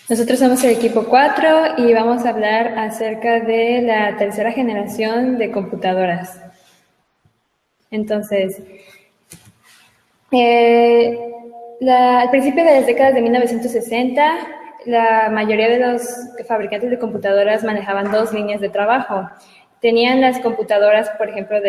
Nosotros somos el equipo 4 y vamos a hablar acerca de la tercera generación de computadoras. Entonces, al principio de las décadas de 1960, la mayoría de los fabricantes de computadoras manejaban dos líneas de trabajo. Tenían las computadoras, por ejemplo,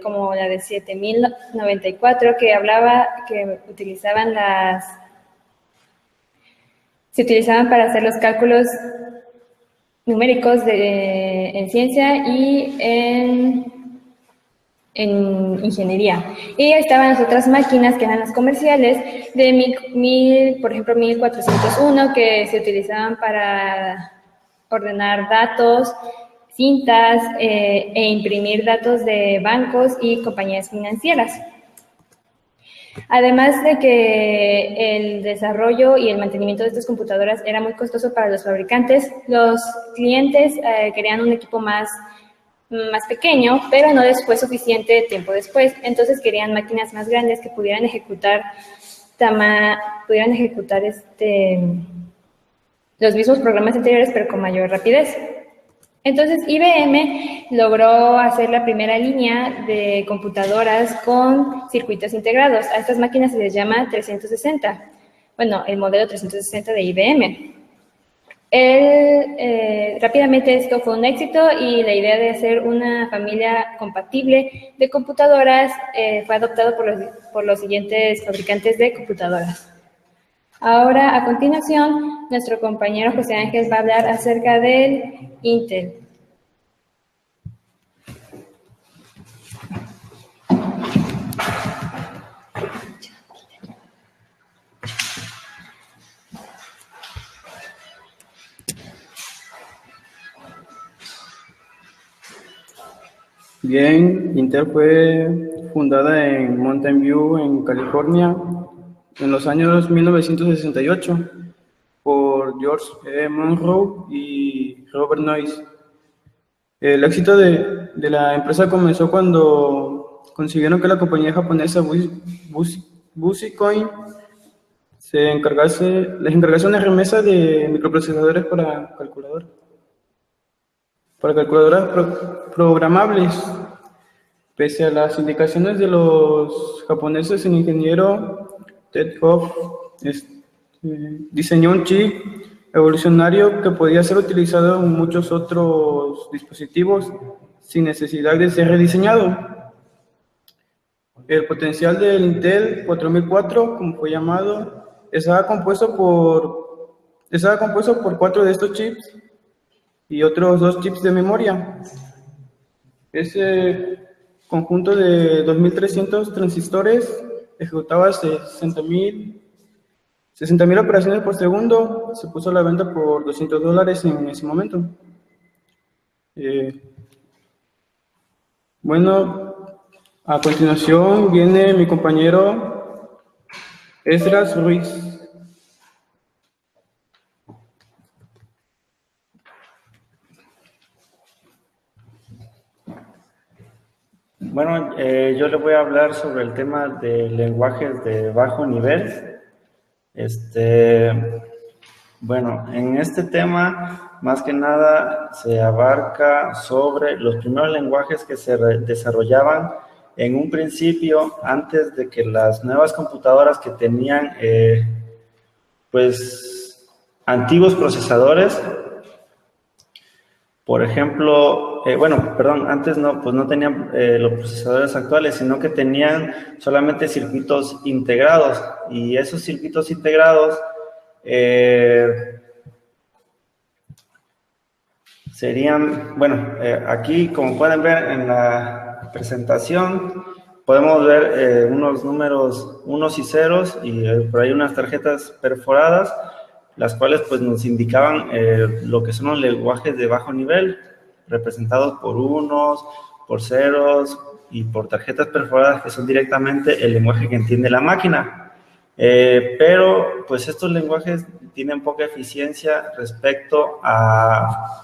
como la de 7094, que se utilizaban para hacer los cálculos numéricos en ciencia y en ingeniería. Y estaban las otras máquinas que eran las comerciales por ejemplo, 1401, que se utilizaban para ordenar datos, cintas e imprimir datos de bancos y compañías financieras. Además de que el desarrollo y el mantenimiento de estas computadoras era muy costoso para los fabricantes, los clientes querían un equipo más pequeño, pero no les fue suficiente tiempo después. Entonces querían máquinas más grandes que pudieran ejecutar los mismos programas anteriores, pero con mayor rapidez. Entonces, IBM logró hacer la primera línea de computadoras con circuitos integrados. A estas máquinas se les llama 360. Bueno, el modelo 360 de IBM. Rápidamente esto fue un éxito y la idea de hacer una familia compatible de computadoras fue adoptado por los siguientes fabricantes de computadoras. Ahora, a continuación, nuestro compañero José Ángel va a hablar acerca del Intel. Bien, Intel fue fundada en Mountain View, en California, en los años 1968 por George Monroe y Robert Noyce. El éxito de la empresa comenzó cuando consiguieron que la compañía japonesa Busicom les encargase una remesa de microprocesadores para calculadoras programables. Pese a las indicaciones de los japoneses, el ingeniero Ted Hoff diseñó un chip evolucionario que podía ser utilizado en muchos otros dispositivos sin necesidad de ser rediseñado. El potencial del Intel 4004, como fue llamado, estaba compuesto por 4 de estos chips y otros 2 chips de memoria. Ese conjunto de 2300 transistores ejecutaba 60,000 operaciones por segundo. Se puso a la venta por $200 en ese momento. Bueno, a continuación viene mi compañero Esdras Ruiz. Bueno, yo le voy a hablar sobre el tema de lenguajes de bajo nivel. Bueno, en este tema, más que nada, se abarca sobre los primeros lenguajes que se desarrollaban en un principio, antes de que las nuevas computadoras que tenían, antiguos procesadores. Por ejemplo, antes no tenían los procesadores actuales, sino que tenían solamente circuitos integrados, y esos circuitos integrados serían, aquí como pueden ver en la presentación, podemos ver unos números unos y ceros y por ahí unas tarjetas perforadas, las cuales pues nos indicaban lo que son los lenguajes de bajo nivel, representados por unos, por ceros y por tarjetas perforadas, que son directamente el lenguaje que entiende la máquina. Pero pues estos lenguajes tienen poca eficiencia respecto a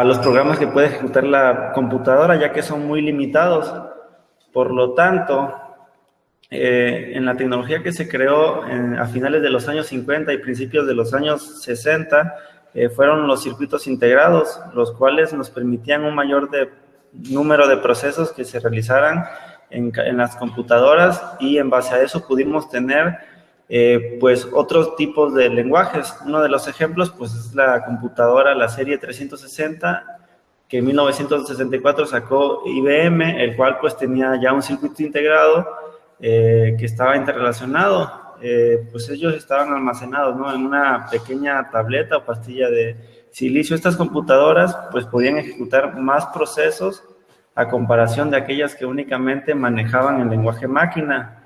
los programas que puede ejecutar la computadora, ya que son muy limitados. Por lo tanto, en la tecnología que se creó a finales de los años 50 y principios de los años 60, fueron los circuitos integrados, los cuales nos permitían un mayor número de procesos que se realizaran en las computadoras, y en base a eso pudimos tener pues otros tipos de lenguajes. Uno de los ejemplos pues es la computadora, la serie 360, que en 1964 sacó IBM, el cual pues tenía ya un circuito integrado que estaba interrelacionado. Pues ellos estaban almacenados, ¿no?, en una pequeña tableta o pastilla de silicio. Estas computadoras pues podían ejecutar más procesos a comparación de aquellas que únicamente manejaban el lenguaje máquina.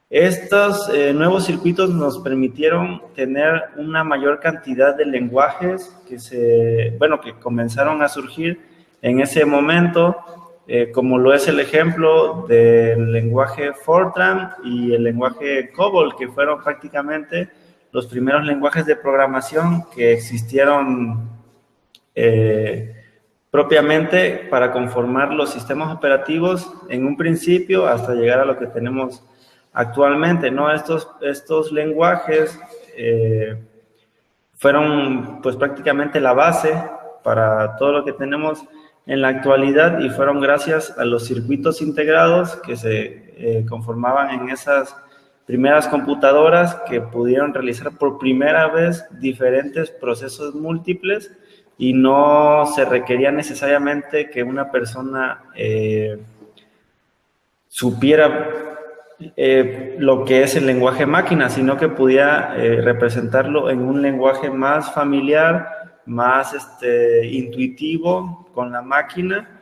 Estos nuevos circuitos nos permitieron tener una mayor cantidad de lenguajes que comenzaron a surgir en ese momento, como lo es el ejemplo del lenguaje Fortran y el lenguaje COBOL, que fueron prácticamente los primeros lenguajes de programación que existieron propiamente para conformar los sistemas operativos en un principio hasta llegar a lo que tenemos actualmente, ¿no? Estos lenguajes fueron pues prácticamente la base para todo lo que tenemos en la actualidad, y fueron gracias a los circuitos integrados que se conformaban en esas primeras computadoras que pudieron realizar por primera vez diferentes procesos múltiples, y no se requería necesariamente que una persona supiera lo que es el lenguaje máquina, sino que pudiera representarlo en un lenguaje más familiar, más intuitivo con la máquina,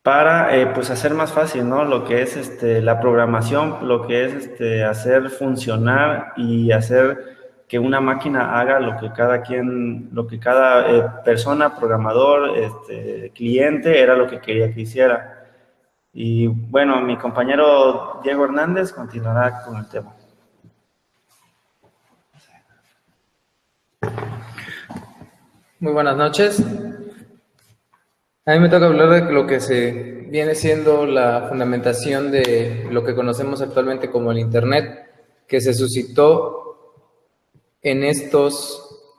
para pues hacer más fácil, ¿no?, lo que es la programación, lo que es hacer funcionar y hacer que una máquina haga lo que cada persona, programador, cliente, era lo que quería que hiciera. Y bueno, mi compañero Diego Hernández continuará con el tema. Muy buenas noches. A mí me toca hablar de lo que se viene siendo la fundamentación de lo que conocemos actualmente como el Internet, que se suscitó entre estos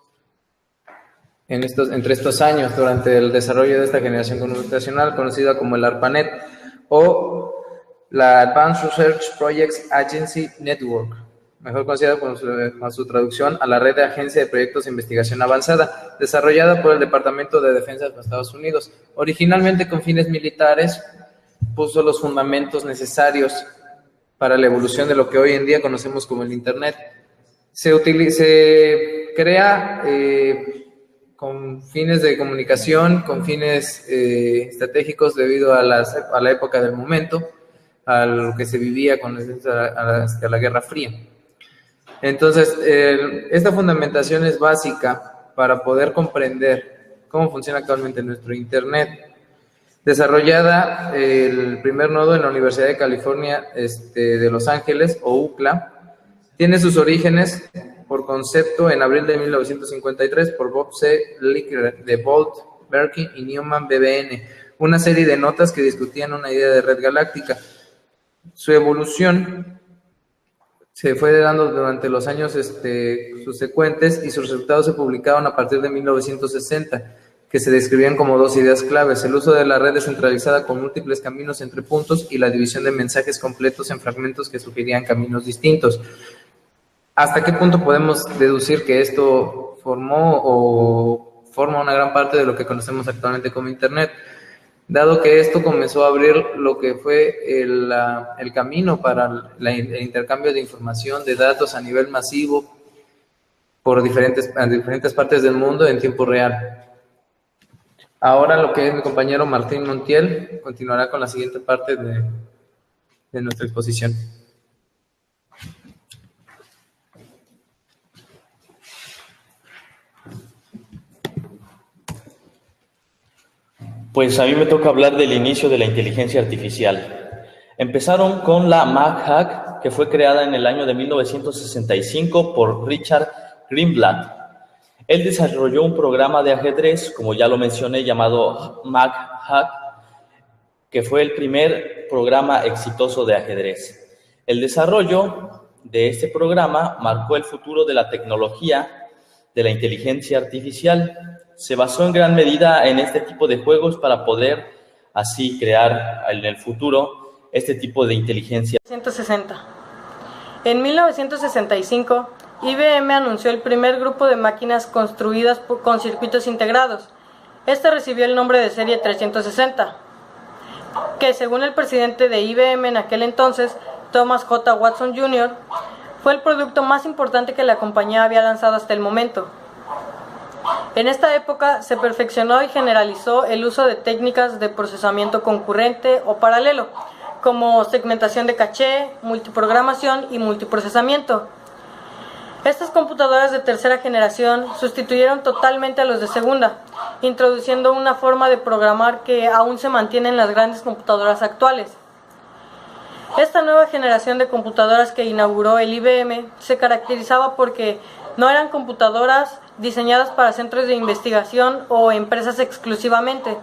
años, durante el desarrollo de esta generación computacional conocida como el ARPANET o la Advanced Research Projects Agency Network, mejor conocida con su traducción a la Red de Agencia de Proyectos de Investigación Avanzada, desarrollada por el Departamento de Defensa de los Estados Unidos. Originalmente con fines militares, puso los fundamentos necesarios para la evolución de lo que hoy en día conocemos como el Internet. Se crea con fines de comunicación, con fines estratégicos debido a la época del momento, a lo que se vivía hasta la Guerra Fría. Entonces, esta fundamentación es básica para poder comprender cómo funciona actualmente nuestro Internet. Desarrollada el primer nodo en la Universidad de California de Los Ángeles, o UCLA, tiene sus orígenes por concepto en abril de 1953 por Bob C. Licker de Bolt, Berkeley y Newman BBN, una serie de notas que discutían una idea de red galáctica. Su evolución se fue dando durante los años subsecuentes, y sus resultados se publicaron a partir de 1960, que se describían como dos ideas claves: el uso de la red descentralizada con múltiples caminos entre puntos y la división de mensajes completos en fragmentos que sugerían caminos distintos. ¿Hasta qué punto podemos deducir que esto forma una gran parte de lo que conocemos actualmente como Internet? Dado que esto comenzó a abrir lo que fue el camino para el intercambio de información, de datos a nivel masivo por diferentes partes del mundo en tiempo real. Ahora lo que es mi compañero Martín Montiel continuará con la siguiente parte de nuestra exposición. Pues a mí me toca hablar del inicio de la inteligencia artificial. Empezaron con la MACHAC, que fue creada en el año de 1965 por Richard Greenblatt. Él desarrolló un programa de ajedrez, como ya lo mencioné, llamado MACHAC, que fue el primer programa exitoso de ajedrez. El desarrollo de este programa marcó el futuro de la tecnología de la inteligencia artificial. Se basó en gran medida en este tipo de juegos para poder así crear en el futuro este tipo de inteligencia. 1960. En 1965, IBM anunció el primer grupo de máquinas construidas con circuitos integrados. Este recibió el nombre de serie 360, que según el presidente de IBM en aquel entonces, Thomas J. Watson Jr., fue el producto más importante que la compañía había lanzado hasta el momento. En esta época se perfeccionó y generalizó el uso de técnicas de procesamiento concurrente o paralelo, como segmentación de caché, multiprogramación y multiprocesamiento. Estas computadoras de tercera generación sustituyeron totalmente a los de segunda, introduciendo una forma de programar que aún se mantiene en las grandes computadoras actuales. Esta nueva generación de computadoras que inauguró el IBM se caracterizaba porque no eran computadoras diseñadas para centros de investigación o empresas exclusivamente.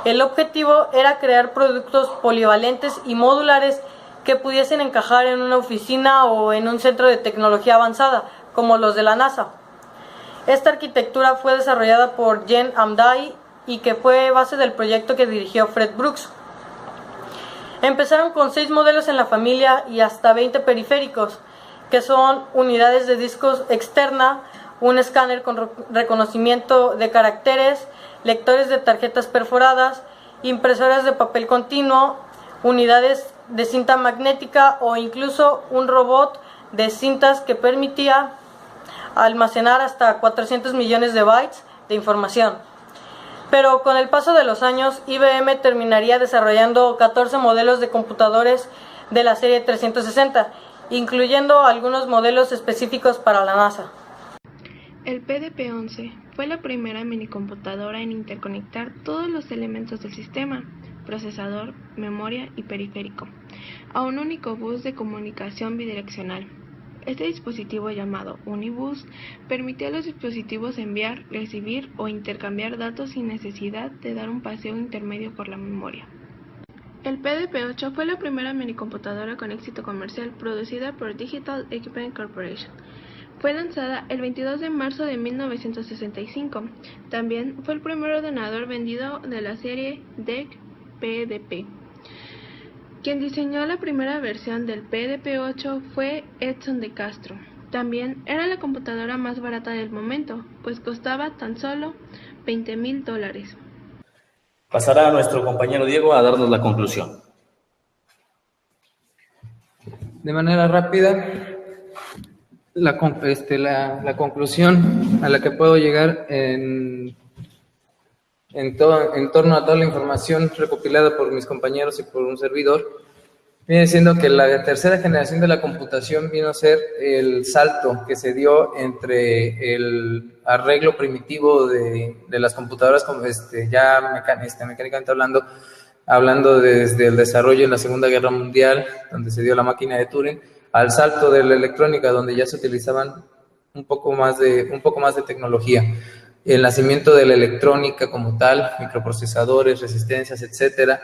El objetivo era crear productos polivalentes y modulares que pudiesen encajar en una oficina o en un centro de tecnología avanzada, como los de la NASA. Esta arquitectura fue desarrollada por Jen Amdai y que fue base del proyecto que dirigió Fred Brooks. Empezaron con 6 modelos en la familia y hasta 20 periféricos, que son unidades de discos externa, un escáner con reconocimiento de caracteres, lectores de tarjetas perforadas, impresoras de papel continuo, unidades de cinta magnética o incluso un robot de cintas que permitía almacenar hasta 400 millones de bytes de información. Pero con el paso de los años, IBM terminaría desarrollando 14 modelos de computadores de la serie 360, incluyendo algunos modelos específicos para la NASA. El PDP-11 fue la primera minicomputadora en interconectar todos los elementos del sistema, procesador, memoria y periférico, a un único bus de comunicación bidireccional. Este dispositivo, llamado Unibus, permitía a los dispositivos enviar, recibir o intercambiar datos sin necesidad de dar un paseo intermedio por la memoria. El PDP-8 fue la primera minicomputadora con éxito comercial producida por Digital Equipment Corporation. Fue lanzada el 22 de marzo de 1965. También fue el primer ordenador vendido de la serie DEC PDP. Quien diseñó la primera versión del PDP-8 fue Edson de Castro. También era la computadora más barata del momento, pues costaba tan solo $20,000. Pasará a nuestro compañero Diego a darnos la conclusión. De manera rápida, la conclusión a la que puedo llegar en torno a toda la información recopilada por mis compañeros y por un servidor, viene siendo que la tercera generación de la computación vino a ser el salto que se dio entre el arreglo primitivo de las computadoras, ya mecánicamente hablando desde el desarrollo en la Segunda Guerra Mundial, donde se dio la máquina de Turing, al salto de la electrónica, donde ya se utilizaban un poco más de tecnología. El nacimiento de la electrónica como tal, microprocesadores, resistencias, etcétera,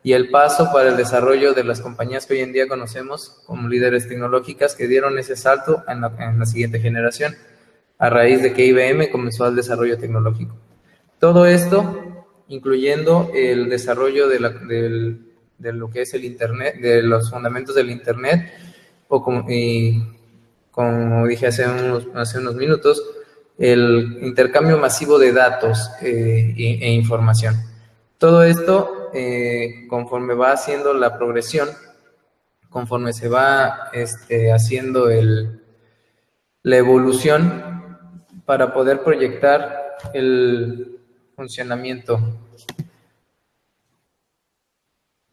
y el paso para el desarrollo de las compañías que hoy en día conocemos como líderes tecnológicas que dieron ese salto en la siguiente generación, a raíz de que IBM comenzó el desarrollo tecnológico. Todo esto, incluyendo el desarrollo de lo que es el Internet, de los fundamentos del Internet, como dije hace unos minutos, el intercambio masivo de datos e información. Todo esto, conforme va haciendo la progresión, conforme se va haciendo la evolución para poder proyectar el funcionamiento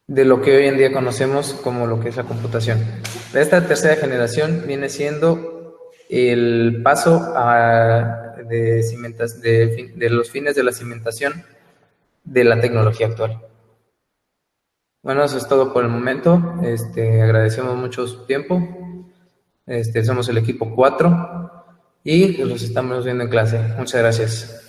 de lo que hoy en día conocemos como lo que es la computación. Esta tercera generación viene siendo el paso de los fines de la cimentación de la tecnología actual. Bueno, eso es todo por el momento. Agradecemos mucho su tiempo. Somos el equipo 4 y los estamos viendo en clase. Muchas gracias.